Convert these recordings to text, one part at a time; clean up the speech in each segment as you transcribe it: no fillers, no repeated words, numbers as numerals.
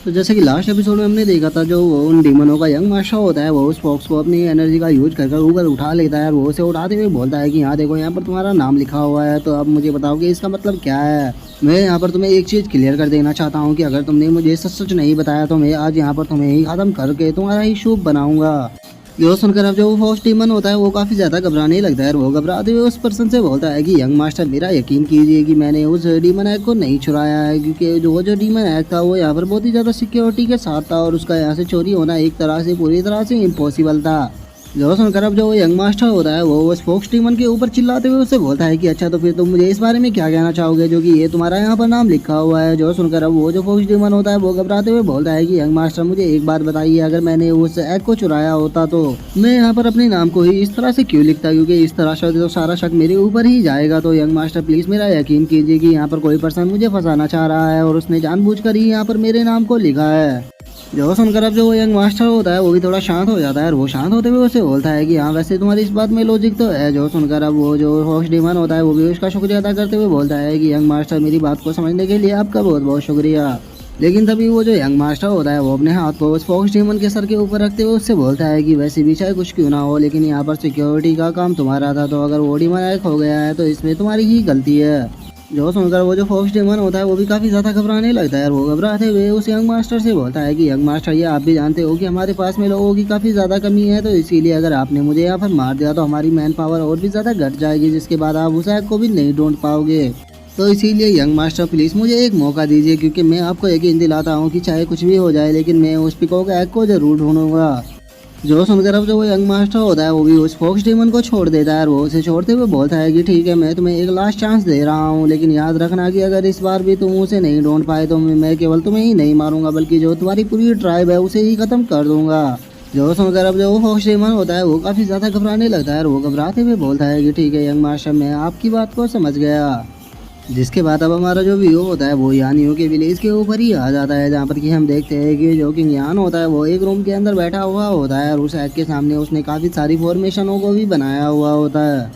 तो जैसे कि लास्ट एपिसोड में हमने देखा था, जो वो उन डीमनों का यंग मास्टर होता है वो उस फॉक्स को अपनी एनर्जी का यूज कर ऊपर उठा लेता है और वो उसे उठाते हुए बोलता है कि यहाँ देखो, यहाँ पर तुम्हारा नाम लिखा हुआ है, तो अब मुझे बताओ कि इसका मतलब क्या है। मैं यहाँ पर तुम्हें एक चीज़ क्लियर कर देना चाहता हूँ कि अगर तुमने मुझे सच सच नहीं बताया तो मैं आज यहाँ पर तुम्हें ही खत्म करके तुम्हारा ही शुभ बनाऊंगा। यो सुनकर अब जो वो फॉक्स डीमन होता है वो काफ़ी ज़्यादा घबराने लगता है और वो घबराते हुए उस पर्सन से बोलता है कि यंग मास्टर, मेरा यकीन कीजिए कि मैंने उस डीमन एग को नहीं चुराया है, क्योंकि जो डीमन एग था वो यहाँ पर बहुत ही ज़्यादा सिक्योरिटी के साथ था और उसका यहाँ से चोरी होना एक तरह से पूरी तरह से इम्पॉसिबल था। जो सुनकर अब जो यंग मास्टर होता है वो उस फोक्स डीमन के ऊपर चिल्लाते हुए उससे बोलता है कि अच्छा, तो फिर तुम मुझे इस बारे में क्या कहना चाहोगे जो कि ये तुम्हारा यहाँ पर नाम लिखा हुआ है। जो सुनकर अब वो जो फोक्स डीमन होता है वो घबराते हुए बोलता है कि यंग मास्टर, मुझे एक बात बताइए, अगर मैंने उस एग को चुराया होता तो मैं यहाँ पर अपने नाम को ही इस तरह से क्यों लिखता, क्योंकि इस तरह से तो सारा शक मेरे ऊपर ही जाएगा। तो यंग मास्टर प्लीज मेरा यकीन कीजिए कि यहाँ पर कोई पर्सन मुझे फंसाना चाह रहा है और उसने जानबूझकर ही यहाँ पर मेरे नाम को लिखा है। जो सुनकर अब जो वो यंग मास्टर होता है वो भी थोड़ा शांत हो जाता है और वो शांत होते हुए उसे बोलता है कि हाँ, वैसे तुम्हारी इस बात में लॉजिक तो है। जो सुनकर अब वो जो फॉक्स डीमन होता है वो भी उसका शुक्रिया अदा करते हुए बोलता है कि यंग मास्टर, मेरी बात को समझने के लिए आपका बहुत बहुत शुक्रिया। लेकिन तभी वो जो यंग मास्टर होता है वो अपने हाथ को उस फॉक्स डीमन के सर के ऊपर रखते हुए उससे बोलता है कि वैसे भी चाहे कुछ क्यों ना हो, लेकिन यहाँ पर सिक्योरिटी का काम तुम्हारा था, तो अगर वो डीमन एक हो गया है तो इसमें तुम्हारी ही गलती है। जो सुनकर वो जो फॉक्स डीमन होता है वो भी काफ़ी ज़्यादा घबराने लगता है और वो घबराते हुए उस यंग मास्टर से बोलता है कि यंग मास्टर, ये आप भी जानते हो कि हमारे पास में लोगों की काफ़ी ज़्यादा कमी है, तो इसीलिए अगर आपने मुझे यहाँ पर मार दिया तो हमारी मैन पावर और भी ज़्यादा घट जाएगी, जिसके बाद आप उस एग को भी नहीं ढूंढ पाओगे। तो इसीलिए यंग मास्टर प्लीज़ मुझे एक मौका दीजिए, क्योंकि मैं आपको यकीन दिलाता हूँ कि चाहे कुछ भी हो जाए लेकिन मैं उस पिकॉक एग को ज़रूर ढूंढूंगा। जो सुनकर अब जो वो यंग मास्टर होता है वो भी उस फॉक्स डीमन को छोड़ देता है और वो उसे छोड़ते हुए बोलता है कि ठीक है, मैं तुम्हें एक लास्ट चांस दे रहा हूँ, लेकिन याद रखना कि अगर इस बार भी तुम उसे नहीं ढूंढ पाए तो मैं केवल तुम्हें ही नहीं मारूंगा, बल्कि जो तुम्हारी पूरी ट्राइब है उसे ही खत्म कर दूंगा। जो सुनकर अब जो वो फॉक्स डीमन होता है वो काफ़ी ज़्यादा घबराने लगता है और वो घबराते हुए बोलता है कि ठीक है यंग मास्टर, मैं आपकी बात को समझ गया। जिसके बाद अब हमारा जो व्यू होता है वो यानियों के विलेज के ऊपर ही आ जाता है, जहाँ पर कि हम देखते हैं कि जो किंग यान होता है वो एक रूम के अंदर बैठा हुआ होता है और उस एग के सामने उसने काफ़ी सारी फॉर्मेशनों को भी बनाया हुआ होता है।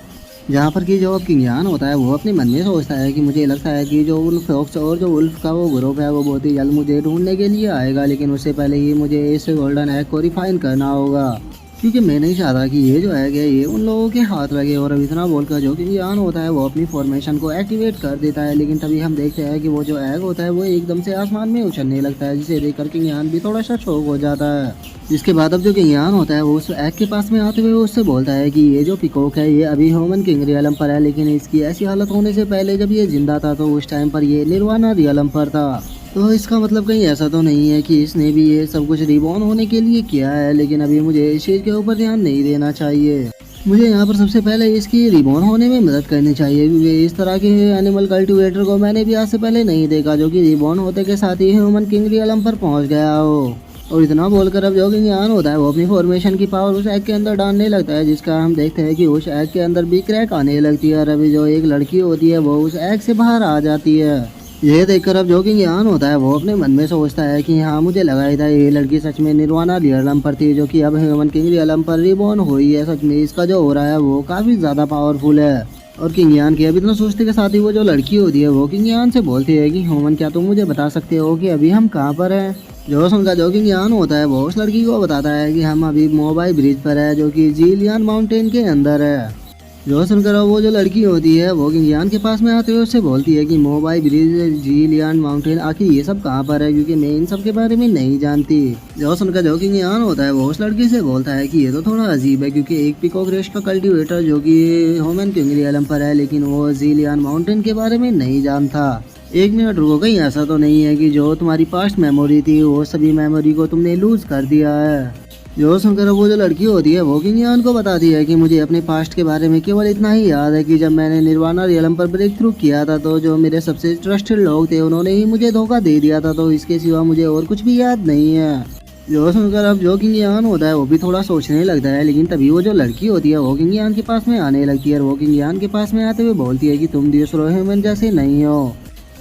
जहाँ पर कि जो किंग यान होता है वो अपने मन में सोचता है कि मुझे लगता है कि जो उन फॉक्स और जो वुल्फ का वो ग्रुप है वो बहुत ही जल्द मुझे ढूंढने के लिए आएगा, लेकिन उससे पहले ही मुझे इस गोल्डन एग को रिफाइन करना होगा, क्योंकि मैं नहीं चाहता कि ये जो एग है ये उन लोगों के हाथ लगे। और अब इतना बोलकर जो कि यान होता है वो अपनी फॉर्मेशन को एक्टिवेट कर देता है, लेकिन तभी हम देखते हैं कि वो जो एग होता है वो एकदम से आसमान में उछलने लगता है, जिसे देखकर किंग यान भी थोड़ा सा शॉक हो जाता है। जिसके बाद अब जो किंग यान होता है वो उस एग के पास में आते हुए उससे बोलता है कि ये जो पिकॉक है ये अभी ह्यूमन किंग रियलम पर है, लेकिन इसकी ऐसी हालत होने से पहले जब ये जिंदा था तो उस टाइम पर ये निर्वाणा रियलम पर था। तो इसका मतलब कहीं ऐसा तो नहीं है कि इसने भी ये सब कुछ रिबॉर्न होने के लिए किया है, लेकिन अभी मुझे इस चीज़ के ऊपर ध्यान नहीं देना चाहिए। मुझे यहाँ पर सबसे पहले इसकी रिबॉर्न होने में मदद करनी चाहिए, क्योंकि इस तरह के एनिमल कल्टीवेटर को मैंने भी आज से पहले नहीं देखा जो कि रिबॉर्न होते के साथ ही ह्यूमन किंग रियलम पर पहुँच गया हो। और इतना बोलकर अब जो किंग यान होता है वो अपनी फॉर्मेशन की पावर उस एग के अंदर डालने लगता है, जिसका हम देखते हैं कि उस एग के अंदर भी क्रैक आने लगती है और अभी जो एक लड़की होती है वो उस एग से बाहर आ जाती है। ये देखकर अब जो किंग यान होता है वो अपने मन में सोचता है कि हाँ, मुझे लगा ही था ये लड़की सच में निर्वाणा रियलम पर थी, जो कि अब ह्यूमन किंग रियलम पर रिबॉर्न हुई है। सच में इसका जो हो रहा है वो काफ़ी ज़्यादा पावरफुल है। और किंग यान की अब इतना सोचते के साथ ही वो जो लड़की होती है वो किंग यान से बोलती है कि ह्यूमन, क्या तुम मुझे बता सकते हो कि अभी हम कहाँ पर हैं। जो सुनकर जो किंग यान होता है वो उस लड़की को बताता है कि हम अभी मोबाइल ब्रिज पर है, जो कि जीलियन माउंटेन के अंदर है। जो सुनकर वो जो लड़की होती है वो किंग यान के पास में आते हुए उससे बोलती है कि मोबाइल ब्रिज, जीलियन माउंटेन, आखिर ये सब कहाँ पर है, क्योंकि मैं इन सब के बारे में नहीं जानती। जो सुनकर जो किंग यान होता है वो उस लड़की से बोलता है कि ये तो थोड़ा अजीब है, क्योंकि एक पिकॉक रेस का कल्टीवेटर जो कि ह्यूमन किंग रियलम पर है, लेकिन वो जीलियन माउंटेन के बारे में नहीं जानता। एक मिनट रुको, कहीं ऐसा तो नहीं है कि जो तुम्हारी पास्ट मेमोरी थी वो सभी मेमोरी को तुमने लूज कर दिया है। जो सुनकर वो जो लड़की होती है वो किंग यान को बताती है कि मुझे अपने पास्ट के बारे में केवल इतना ही याद है कि जब मैंने निर्वाणा रियलम पर ब्रेक थ्रू किया था तो जो मेरे सबसे ट्रस्टेड लोग थे उन्होंने ही मुझे धोखा दे दिया था, तो इसके सिवा मुझे और कुछ भी याद नहीं है। जो सुनकर अब जो किंग यान होता है वो भी थोड़ा सोचने लगता है, लेकिन तभी वो जो लड़की होती है वो किंग यान के पास में आने लगती है और वो किंग यान के पास में आते हुए बोलती है कि तुम दूसरों ह्यूमन जैसे नहीं हो।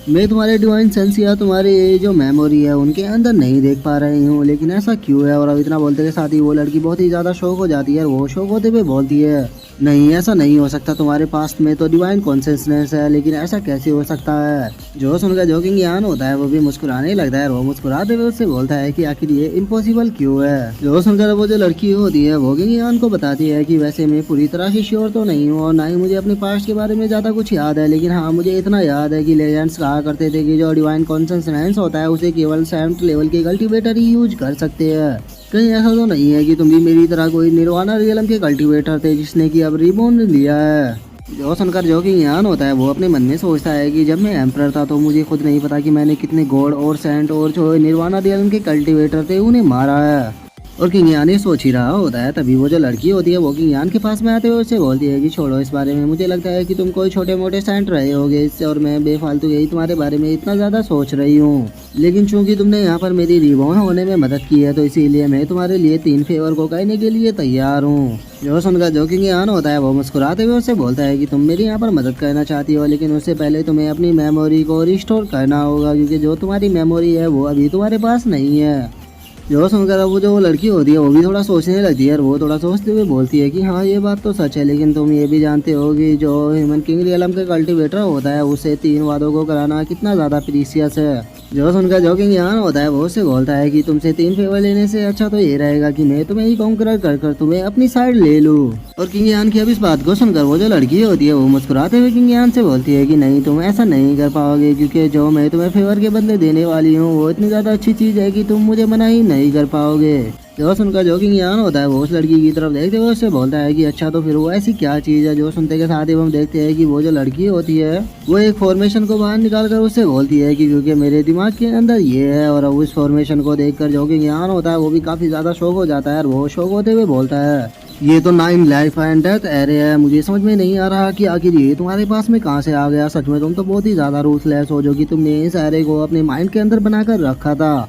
मैं तुम्हारे डिवाइन सेंस या तुम्हारी ये जो मेमोरी है उनके अंदर नहीं देख पा रही हूँ, लेकिन ऐसा क्यों है। और अब इतना बोलते के साथ ही वो लड़की बहुत ही ज़्यादा शौक हो जाती है और वो शौक होते हुए बोलती है नहीं ऐसा नहीं हो सकता, तुम्हारे पास में तो डिवाइन कॉन्शियसनेस है, लेकिन ऐसा कैसे हो सकता है। जो सुनकर जो किंग यान होता है वो भी मुस्कुराने लगता है और वो मुस्कुराते हुए उससे बोलता है कि आखिर ये इम्पॉसिबल क्यों है। जो सुनकर वो जो लड़की होती है वो किंग यान को बताती है कि वैसे मैं पूरी तरह से श्योर तो नहीं हूँ और ना ही मुझे अपने पास्ट के बारे में ज्यादा कुछ याद है, लेकिन हाँ मुझे इतना याद है कि लेजेंड्स कहा करते थे कि जो डिवाइन कॉन्शियसनेस होता है उसे केवल 7th लेवल के कल्टीवेटर ही यूज कर सकते हैं। कहीं ऐसा तो नहीं है कि तुम भी मेरी तरह कोई निर्वाणा रियलम के कल्टीवेटर थे जिसने कि अब रिबॉर्न लिया है। जो सुनकर जो कि ज्ञान होता है वो अपने मन में सोचता है कि जब मैं एम्परर था तो मुझे खुद नहीं पता कि मैंने कितने गॉड और सेंट और जो निर्वाणा रियलम के कल्टीवेटर थे उन्हें मारा है। और किंग यान ये सोच ही रहा होता है, तभी वो जो लड़की होती है वो किंग यान के पास में आते हुए उससे बोलती है कि छोड़ो इस बारे में, मुझे लगता है कि तुम कोई छोटे मोटे सेंट रहे होगे इससे और मैं बेफालतू यही तुम्हारे बारे में इतना ज्यादा सोच रही हूँ। लेकिन चूंकि तुमने यहाँ पर मेरी रिबॉर्न होने में मदद की है तो इसीलिए मैं तुम्हारे लिए 3 फेवर को कहने के लिए तैयार हूँ। जो सुनकर जो किंग यान होता है वो मुस्कुराते हुए उससे बोलता है कि तुम मेरी यहाँ पर मदद करना चाहती हो, लेकिन उससे पहले तुम्हें अपनी मेमोरी को रिस्टोर करना होगा क्योंकि जो तुम्हारी मेमोरी है वो अभी तुम्हारे पास नहीं है। जो सुनकर अब वो जो वो लड़की होती है वो भी थोड़ा सोचने लगती है और वो थोड़ा सोचते हुए बोलती है कि हाँ ये बात तो सच है, लेकिन तुम ये भी जानते हो कि जो ह्यूमन किंग रियलम का कल्टीवेटर होता है उसे 3 वादों को कराना कितना ज़्यादा प्रीसियस है। जो सुनकर जो किंग यहाँ होता है वो उससे बोलता है कि तुमसे 3 फेवर लेने से अच्छा तो ये रहेगा कि मैं तुम्हें ही कॉन्करर कर तुम्हें अपनी साइड ले लूँ। और किंग यान की अब इस बात को सुनकर वो जो लड़की होती है वो मुस्कुराते हुए किंग यान से बोलती है कि नहीं तुम ऐसा नहीं कर पाओगे, क्योंकि जो मैं तुम्हें फेवर के बदले देने वाली हूँ वो इतनी ज़्यादा अच्छी चीज़ है कि तुम मुझे मना ही नहीं कर पाओगे। जो सुनकर जो किंग यान होता है वो उस लड़की की तरफ देखते हुए उससे बोलता है कि अच्छा तो फिर वो ऐसी क्या चीज़ है। जो सुनते के साथ ही हम देखते हैं कि वो जो लड़की होती है वो एक फॉर्मेशन को बाहर निकाल कर उससे बोलती है कि क्योंकि मेरे दिमाग के अंदर ये है। और अब उस फॉर्मेशन को देखकर जो किंग यान होता है वो भी काफ़ी ज़्यादा शौक हो जाता है और वो शौक होते हुए बोलता है ये तो 9 लाइफ एंड डेथ एरे है, मुझे समझ में नहीं आ रहा कि आखिर ये तुम्हारे पास में कहाँ से आ गया। सच में तुम तो बहुत ही ज़्यादा रूथलेस हो जो कि तुमने इस एरे को अपने माइंड के अंदर बनाकर रखा था।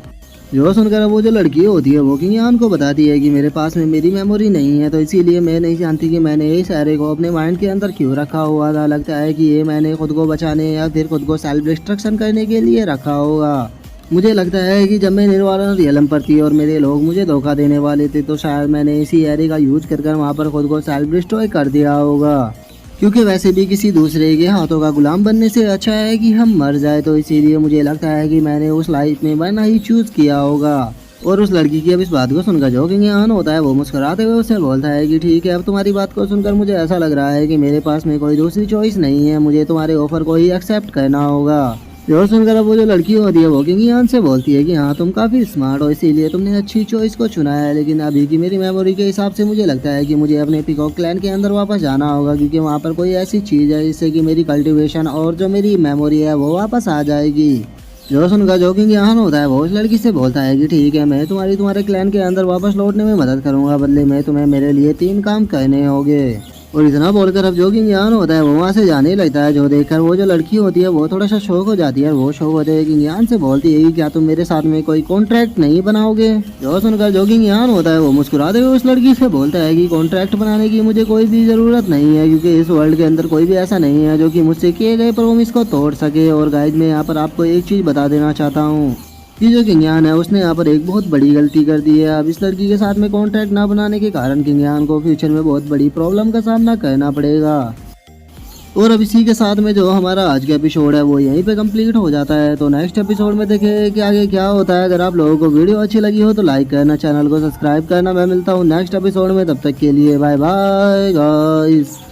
जो सुनकर वो जो लड़की होती है वो किंग यान को बताती है कि मेरे पास में मेरी मेमोरी नहीं है तो इसीलिए मैं नहीं जानती कि मैंने इस एरे को अपने माइंड के अंदर क्यों रखा हुआ था। लगता है कि ये मैंने खुद को बचाने या फिर खुद को सेल्फ डिस्ट्रक्शन करने के लिए रखा होगा। मुझे लगता है कि जब मैं निर्वाणा रियलम पर थी और मेरे लोग मुझे धोखा देने वाले थे तो शायद मैंने इसी एरे का यूज कर वहाँ पर खुद को सेल्फ डिस्ट्रॉय कर दिया होगा, क्योंकि वैसे भी किसी दूसरे के हाथों का गुलाम बनने से अच्छा है कि हम मर जाए। तो इसीलिए मुझे लगता है कि मैंने उस लाइफ में मरना ही चूज किया होगा। और उस लड़की की अब इस बात को सुनकर जो किंग यान होता है वो मुस्कुराते हुए उससे बोलता है कि ठीक है, अब तुम्हारी बात को सुनकर मुझे ऐसा लग रहा है कि मेरे पास में कोई दूसरी चॉइस नहीं है, मुझे तुम्हारे ऑफर को ही एक्सेप्ट करना होगा। जो सुनकर अब वो जो लड़की होती है वो किंग यान से बोलती है कि हाँ तुम काफ़ी स्मार्ट हो इसीलिए तुमने अच्छी चॉइस को चुना है, लेकिन अभी की मेरी मेमोरी के हिसाब से मुझे लगता है कि मुझे अपने पीकॉक क्लैन के अंदर वापस जाना होगा, क्योंकि वहाँ पर कोई ऐसी चीज़ है जिससे कि मेरी कल्टीवेशन और जो मेरी मेमोरी है वो वापस आ जाएगी। जो सुनकर जो किंग यान होता है वो उस लड़की से बोलता है कि ठीक है, मैं तुम्हारे क्लैन के अंदर वापस लौटने में मदद करूँगा, बदले में तुम्हें मेरे लिए 3 काम करने होंगे। और इतना बोलकर अब जो किंग यान होता है वो वहाँ से जाने लगता है। जो देखकर वो जो लड़की होती है वो थोड़ा सा शौक हो जाती है और वो शौक होते हुए किंग यान से बोलती है कि क्या तुम मेरे साथ में कोई कॉन्ट्रैक्ट नहीं बनाओगे। जो सुनकर जो किंग यान होता है वो मुस्कुराते हुए उस लड़की से बोलता है कि कॉन्ट्रैक्ट बनाने की मुझे कोई भी ज़रूरत नहीं है, क्योंकि इस वर्ल्ड के अंदर कोई भी ऐसा नहीं है जो कि मुझसे किए गए प्रॉमिस को तोड़ सके। और गाइज मैं यहाँ पर आपको एक चीज़ बता देना चाहता हूँ कि जो किंग यान है उसने यहाँ पर एक बहुत बड़ी गलती कर दी है। अब इस लड़की के साथ में कॉन्ट्रैक्ट ना बनाने के कारण किंग यान को फ्यूचर में बहुत बड़ी प्रॉब्लम का सामना करना पड़ेगा। और अब इसी के साथ में जो हमारा आज का एपिसोड है वो यहीं पे कंप्लीट हो जाता है। तो नेक्स्ट एपिसोड में देखें कि आगे क्या होता है। अगर आप लोगों को वीडियो अच्छी लगी हो तो लाइक करना, चैनल को सब्सक्राइब करना। मैं मिलता हूँ नेक्स्ट एपिसोड में, तब तक के लिए बाय बाय गाइस।